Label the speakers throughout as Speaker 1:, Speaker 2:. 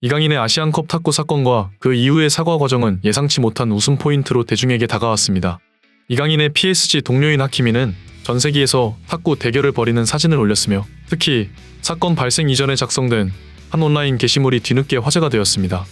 Speaker 1: 이강인의 아시안컵 탁구 사건과 그 이후의 사과 과정은 예상치 못한 웃음 포인트로 대중에게 다가왔습니다. 이강인의 PSG 동료인 하키미는 전 세계에서 탁구 대결을 벌이는 사진을 올렸으며 특히 사건 발생 이전에 작성된 한 온라인 게시물이 뒤늦게 화제가 되었습니다.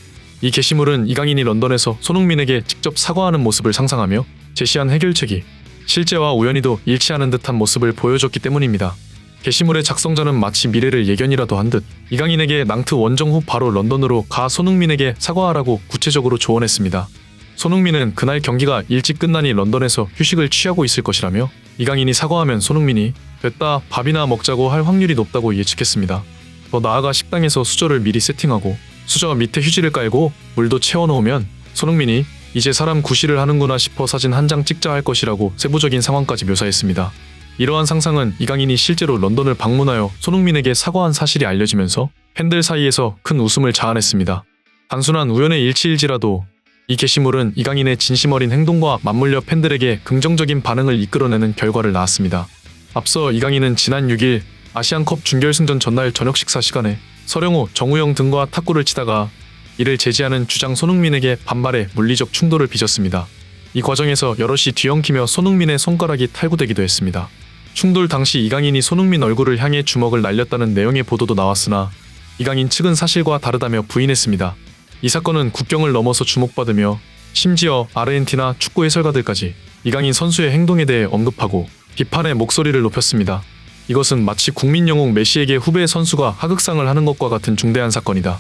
Speaker 1: 이 게시물은 이강인이 런던에서 손흥민에게 직접 사과하는 모습을 상상하며 제시한 해결책이 실제와 우연히도 일치하는 듯한 모습을 보여줬기 때문입니다. 게시물의 작성자는 마치 미래를 예견이라도 한 듯 이강인에게 낭트 원정 후 바로 런던으로 가 손흥민에게 사과하라고 구체적으로 조언했습니다. 손흥민은 그날 경기가 일찍 끝나니 런던에서 휴식을 취하고 있을 것이라며 이강인이 사과하면 손흥민이 됐다 밥이나 먹자고 할 확률이 높다고 예측했습니다. 더 나아가 식당에서 수저를 미리 세팅하고 수저 밑에 휴지를 깔고 물도 채워놓으면 손흥민이 이제 사람 구실을 하는구나 싶어 사진 한 장 찍자 할 것이라고 세부적인 상황까지 묘사했습니다. 이러한 상상은 이강인이 실제로 런던을 방문하여 손흥민에게 사과한 사실이 알려지면서 팬들 사이에서 큰 웃음을 자아냈습니다. 단순한 우연의 일치일지라도 이 게시물은 이강인의 진심 어린 행동과 맞물려 팬들에게 긍정적인 반응을 이끌어내는 결과를 낳았습니다. 앞서 이강인은 지난 6일 아시안컵 준결승전 전날 저녁 식사 시간에 서령호, 정우영 등과 탁구를 치다가 이를 제지하는 주장 손흥민에게 반말해 물리적 충돌을 빚었습니다. 이 과정에서 여럿이 뒤엉키며 손흥민의 손가락이 탈구되기도 했습니다. 충돌 당시 이강인이 손흥민 얼굴을 향해 주먹을 날렸다는 내용의 보도도 나왔으나 이강인 측은 사실과 다르다며 부인했습니다. 이 사건은 국경을 넘어서 주목받으며 심지어 아르헨티나 축구 해설가들까지 이강인 선수의 행동에 대해 언급하고 비판의 목소리를 높였습니다. 이것은 마치 국민 영웅 메시에게 후배 선수가 하극상을 하는 것과 같은 중대한 사건이다.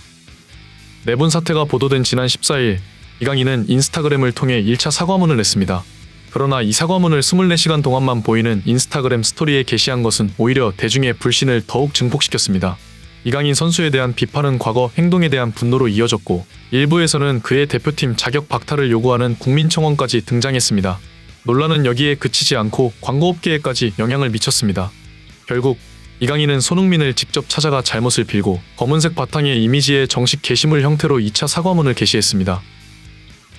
Speaker 1: 내분 사태가 보도된 지난 14일 이강인은 인스타그램을 통해 1차 사과문을 냈습니다. 그러나 이 사과문을 24시간 동안만 보이는 인스타그램 스토리에 게시한 것은 오히려 대중의 불신을 더욱 증폭시켰습니다. 이강인 선수에 대한 비판은 과거 행동에 대한 분노로 이어졌고 일부에서는 그의 대표팀 자격 박탈을 요구하는 국민청원까지 등장했습니다. 논란은 여기에 그치지 않고 광고업계에까지 영향을 미쳤습니다. 결국 이강인은 손흥민을 직접 찾아가 잘못을 빌고 검은색 바탕의 이미지의 정식 게시물 형태로 2차 사과문을 게시했습니다.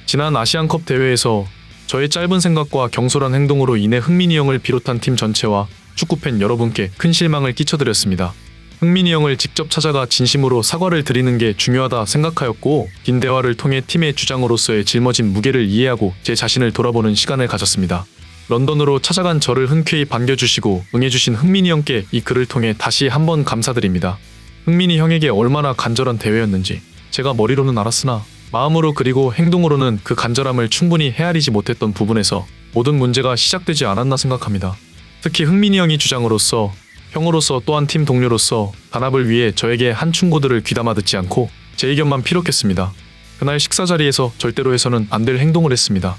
Speaker 1: 지난 아시안컵 대회에서 저의 짧은 생각과 경솔한 행동으로 인해 흥민이 형을 비롯한 팀 전체와 축구팬 여러분께 큰 실망을 끼쳐드렸습니다. 흥민이 형을 직접 찾아가 진심으로 사과를 드리는 게 중요하다 생각하였고 긴 대화를 통해 팀의 주장으로서의 짊어진 무게를 이해하고 제 자신을 돌아보는 시간을 가졌습니다. 런던으로 찾아간 저를 흔쾌히 반겨주시고 응해주신 흥민이 형께 이 글을 통해 다시 한번 감사드립니다. 흥민이 형에게 얼마나 간절한 대회였는지 제가 머리로는 알았으나 마음으로 그리고 행동으로는 그 간절함을 충분히 헤아리지 못했던 부분에서 모든 문제가 시작되지 않았나 생각합니다. 특히 흥민이 형이 주장으로서 형으로서 또한 팀 동료로서 단합을 위해 저에게 한 충고들을 귀담아 듣지 않고 제 의견만 피력했습니다. 그날 식사 자리에서 절대로 해서는 안 될 행동을 했습니다.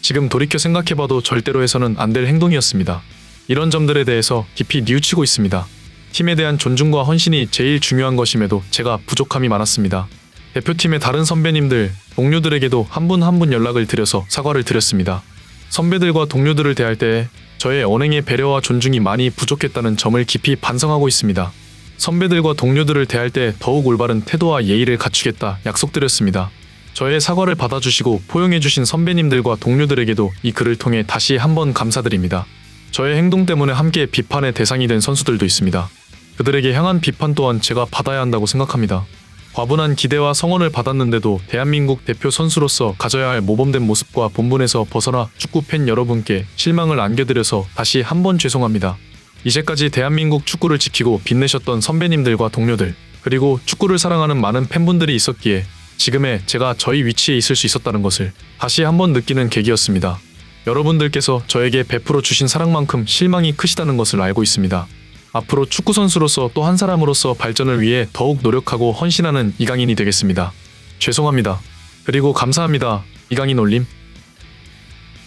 Speaker 1: 지금 돌이켜 생각해봐도 절대로 해서는 안 될 행동이었습니다. 이런 점들에 대해서 깊이 뉘우치고 있습니다. 팀에 대한 존중과 헌신이 제일 중요한 것임에도 제가 부족함이 많았습니다. 대표팀의 다른 선배님들, 동료들에게도 한 분 한 분 연락을 드려서 사과를 드렸습니다. 선배들과 동료들을 대할 때 저의 언행의 배려와 존중이 많이 부족했다는 점을 깊이 반성하고 있습니다. 선배들과 동료들을 대할 때 더욱 올바른 태도와 예의를 갖추겠다 약속드렸습니다. 저의 사과를 받아주시고 포용해주신 선배님들과 동료들에게도 이 글을 통해 다시 한번 감사드립니다. 저의 행동 때문에 함께 비판의 대상이 된 선수들도 있습니다. 그들에게 향한 비판 또한 제가 받아야 한다고 생각합니다. 과분한 기대와 성원을 받았는데도 대한민국 대표 선수로서 가져야 할 모범된 모습과 본분에서 벗어나 축구팬 여러분께 실망을 안겨드려서 다시 한번 죄송합니다. 이제까지 대한민국 축구를 지키고 빛내셨던 선배님들과 동료들, 그리고 축구를 사랑하는 많은 팬분들이 있었기에 지금의 제가 저희 위치에 있을 수 있었다는 것을 다시 한번 느끼는 계기였습니다. 여러분들께서 저에게 베풀어 주신 사랑만큼 실망이 크시다는 것을 알고 있습니다. 앞으로 축구선수로서 또 한 사람으로서 발전을 위해 더욱 노력하고 헌신하는 이강인이 되겠습니다. 죄송합니다. 그리고 감사합니다. 이강인 올림.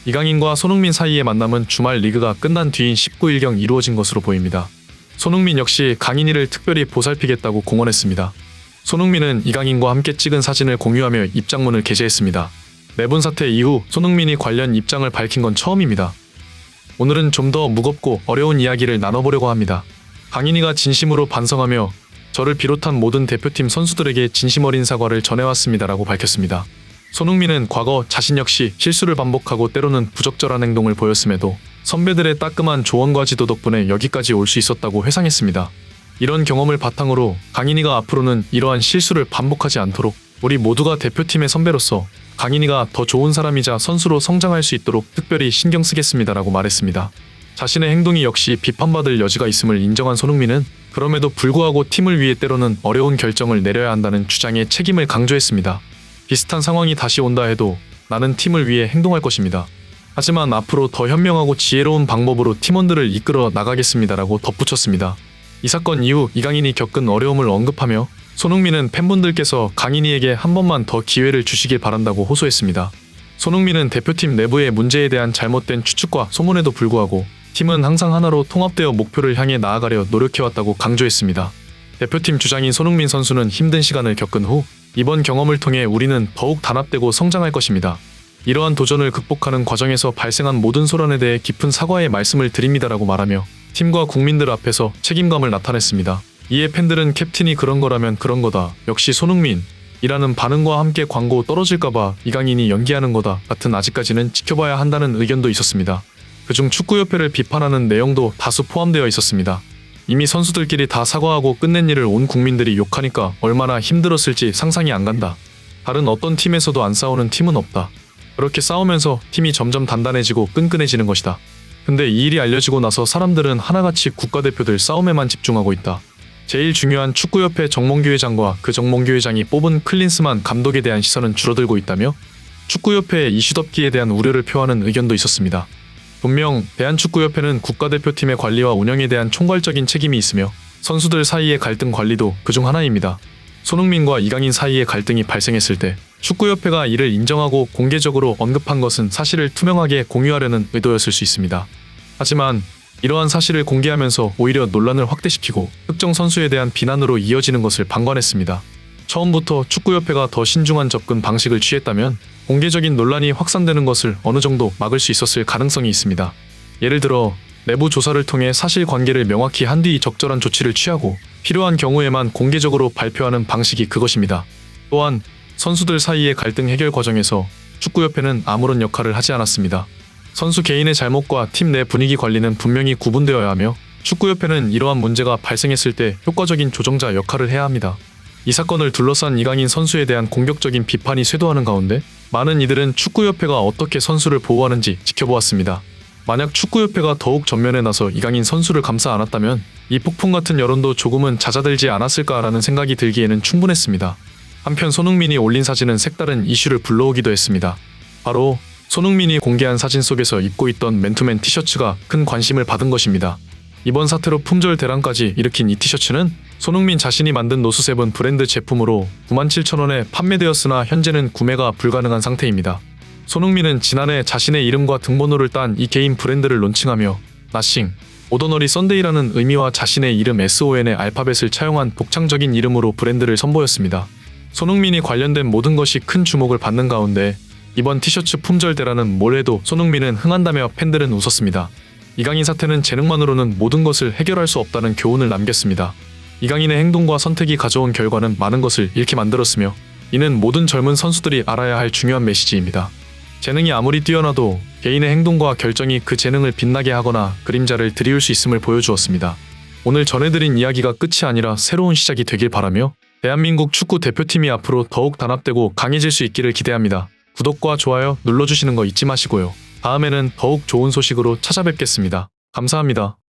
Speaker 1: 이강인과 손흥민 사이의 만남은 주말 리그가 끝난 뒤인 19일경 이루어진 것으로 보입니다. 손흥민 역시 강인이를 특별히 보살피겠다고 공언했습니다. 손흥민은 이강인과 함께 찍은 사진을 공유하며 입장문을 게재했습니다. 내분 사태 이후 손흥민이 관련 입장을 밝힌 건 처음입니다. 오늘은 좀 더 무겁고 어려운 이야기를 나눠보려고 합니다. 강인이가 진심으로 반성하며 저를 비롯한 모든 대표팀 선수들에게 진심 어린 사과를 전해왔습니다라고 밝혔습니다. 손흥민은 과거 자신 역시 실수를 반복하고 때로는 부적절한 행동을 보였음에도 선배들의 따끔한 조언과 지도 덕분에 여기까지 올 수 있었다고 회상했습니다. 이런 경험을 바탕으로 강인이가 앞으로는 이러한 실수를 반복하지 않도록 우리 모두가 대표팀의 선배로서 강인이가 더 좋은 사람이자 선수로 성장할 수 있도록 특별히 신경 쓰겠습니다라고 말했습니다. 자신의 행동이 역시 비판받을 여지가 있음을 인정한 손흥민은 그럼에도 불구하고 팀을 위해 때로는 어려운 결정을 내려야 한다는 주장에 책임을 강조했습니다. 비슷한 상황이 다시 온다 해도 나는 팀을 위해 행동할 것입니다. 하지만 앞으로 더 현명하고 지혜로운 방법으로 팀원들을 이끌어 나가겠습니다라고 덧붙였습니다. 이 사건 이후 이강인이 겪은 어려움을 언급하며 손흥민은 팬분들께서 강인이에게 한 번만 더 기회를 주시길 바란다고 호소했습니다. 손흥민은 대표팀 내부의 문제에 대한 잘못된 추측과 소문에도 불구하고 팀은 항상 하나로 통합되어 목표를 향해 나아가려 노력해왔다고 강조했습니다. 대표팀 주장인 손흥민 선수는 힘든 시간을 겪은 후 이번 경험을 통해 우리는 더욱 단합되고 성장할 것입니다. 이러한 도전을 극복하는 과정에서 발생한 모든 소란에 대해 깊은 사과의 말씀을 드립니다라고 말하며 팀과 국민들 앞에서 책임감을 나타냈습니다. 이에 팬들은 캡틴이 그런 거라면 그런 거다. 역시 손흥민. 이라는 반응과 함께 광고 떨어질까봐 이강인이 연기하는 거다 같은 아직까지는 지켜봐야 한다는 의견도 있었습니다. 그중 축구협회를 비판하는 내용도 다수 포함되어 있었습니다. 이미 선수들끼리 다 사과하고 끝낸 일을 온 국민들이 욕하니까 얼마나 힘들었을지 상상이 안 간다. 다른 어떤 팀에서도 안 싸우는 팀은 없다. 그렇게 싸우면서 팀이 점점 단단해지고 끈끈해지는 것이다. 근데 이 일이 알려지고 나서 사람들은 하나같이 국가대표들 싸움에만 집중하고 있다. 제일 중요한 축구협회 정몽규 회장과 그 정몽규 회장이 뽑은 클린스만 감독에 대한 시선은 줄어들고 있다며 축구협회의 이슈덮기에 대한 우려를 표하는 의견도 있었습니다. 분명 대한축구협회는 국가대표팀의 관리와 운영에 대한 총괄적인 책임이 있으며 선수들 사이의 갈등 관리도 그중 하나입니다. 손흥민과 이강인 사이의 갈등이 발생했을 때 축구협회가 이를 인정하고 공개적으로 언급한 것은 사실을 투명하게 공유하려는 의도였을 수 있습니다. 하지만 이러한 사실을 공개하면서 오히려 논란을 확대시키고 특정 선수에 대한 비난으로 이어지는 것을 방관했습니다. 처음부터 축구협회가 더 신중한 접근 방식을 취했다면 공개적인 논란이 확산되는 것을 어느 정도 막을 수 있었을 가능성이 있습니다. 예를 들어 내부 조사를 통해 사실관계를 명확히 한 뒤 적절한 조치를 취하고 필요한 경우에만 공개적으로 발표하는 방식이 그것입니다. 또한 선수들 사이의 갈등 해결 과정에서 축구협회는 아무런 역할을 하지 않았습니다. 선수 개인의 잘못과 팀 내 분위기 관리는 분명히 구분되어야 하며 축구협회는 이러한 문제가 발생했을 때 효과적인 조정자 역할을 해야 합니다. 이 사건을 둘러싼 이강인 선수에 대한 공격적인 비판이 쇄도하는 가운데 많은 이들은 축구협회가 어떻게 선수를 보호하는지 지켜보았습니다. 만약 축구협회가 더욱 전면에 나서 이강인 선수를 감싸 안았다면 이 폭풍 같은 여론도 조금은 잦아들지 않았을까라는 생각이 들기에는 충분했습니다. 한편 손흥민이 올린 사진은 색다른 이슈를 불러오기도 했습니다. 바로 손흥민이 공개한 사진 속에서 입고 있던 맨투맨 티셔츠가 큰 관심을 받은 것입니다. 이번 사태로 품절 대란까지 일으킨 이 티셔츠는 손흥민 자신이 만든 노수세븐 브랜드 제품으로 97,000원에 판매되었으나 현재는 구매가 불가능한 상태입니다. 손흥민은 지난해 자신의 이름과 등번호를 딴 이 개인 브랜드를 론칭하며 나싱, 오더너리 썬데이라는 의미와 자신의 이름 SON의 알파벳을 차용한 독창적인 이름으로 브랜드를 선보였습니다. 손흥민이 관련된 모든 것이 큰 주목을 받는 가운데 이번 티셔츠 품절 대란은 뭘 해도 손흥민은 흥한다며 팬들은 웃었습니다. 이강인 사태는 재능만으로는 모든 것을 해결할 수 없다는 교훈을 남겼습니다. 이강인의 행동과 선택이 가져온 결과는 많은 것을 잃게 만들었으며 이는 모든 젊은 선수들이 알아야 할 중요한 메시지입니다. 재능이 아무리 뛰어나도 개인의 행동과 결정이 그 재능을 빛나게 하거나 그림자를 드리울 수 있음을 보여주었습니다. 오늘 전해드린 이야기가 끝이 아니라 새로운 시작이 되길 바라며 대한민국 축구 대표팀이 앞으로 더욱 단합되고 강해질 수 있기를 기대합니다. 구독과 좋아요 눌러주시는 거 잊지 마시고요. 다음에는 더욱 좋은 소식으로 찾아뵙겠습니다. 감사합니다.